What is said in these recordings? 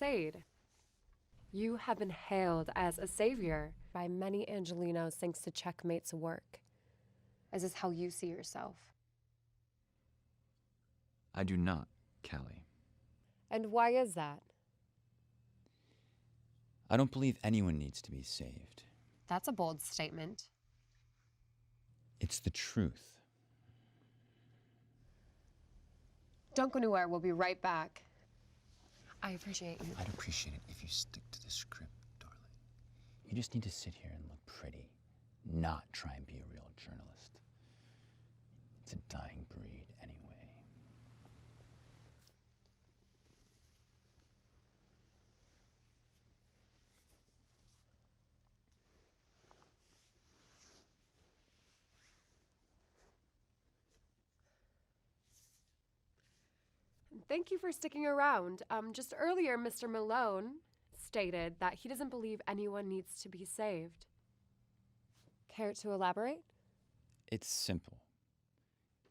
crusade. You have been hailed as a savior by many Angelinos thanks to Checkmate's work. Is this how you see yourself? I do not, Callie. And why is that? I don't believe anyone needs to be saved. That's a bold statement. It's the truth. Don't go anywhere. We'll be right back. I appreciate you. I'd appreciate it if you stick to the script, darling. You just need to sit here and look pretty, not try and be a real journalist. It's a dying breed anyway. Thank you for sticking around. Just earlier, Mr. Malone stated that he doesn't believe anyone needs to be saved. Care to elaborate? It's simple.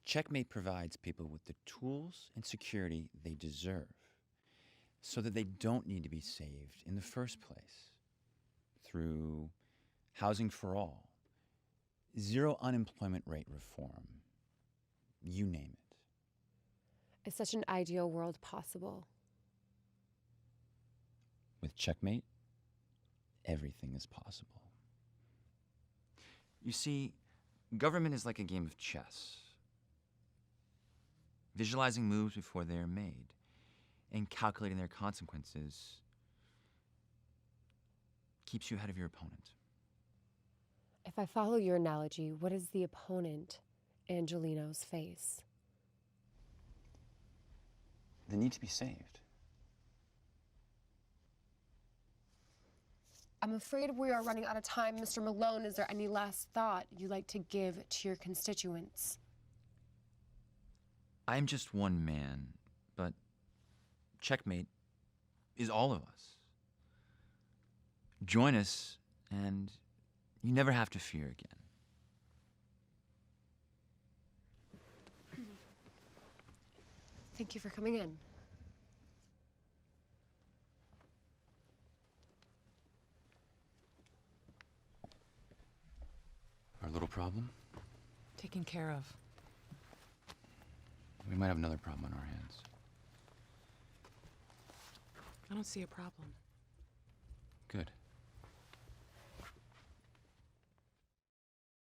Checkmate provides people with the tools and security they deserve so that they don't need to be saved in the first place. Through housing for all, zero unemployment rate reform, you name it. Is such an ideal world possible? With Checkmate, everything is possible. You see, government is like a game of chess. Visualizing moves before they are made and calculating their consequences keeps you ahead of your opponent. If I follow your analogy, what is the opponent Angelino's face? The need to be saved. I'm afraid we are running out of time. Mr. Malone, is there any last thought you'd like to give to your constituents? I'm just one man, but Checkmate is all of us. Join us, and you never have to fear again. Thank you for coming in. Our little problem? Taken care of. We might have another problem on our hands. I don't see a problem. Good.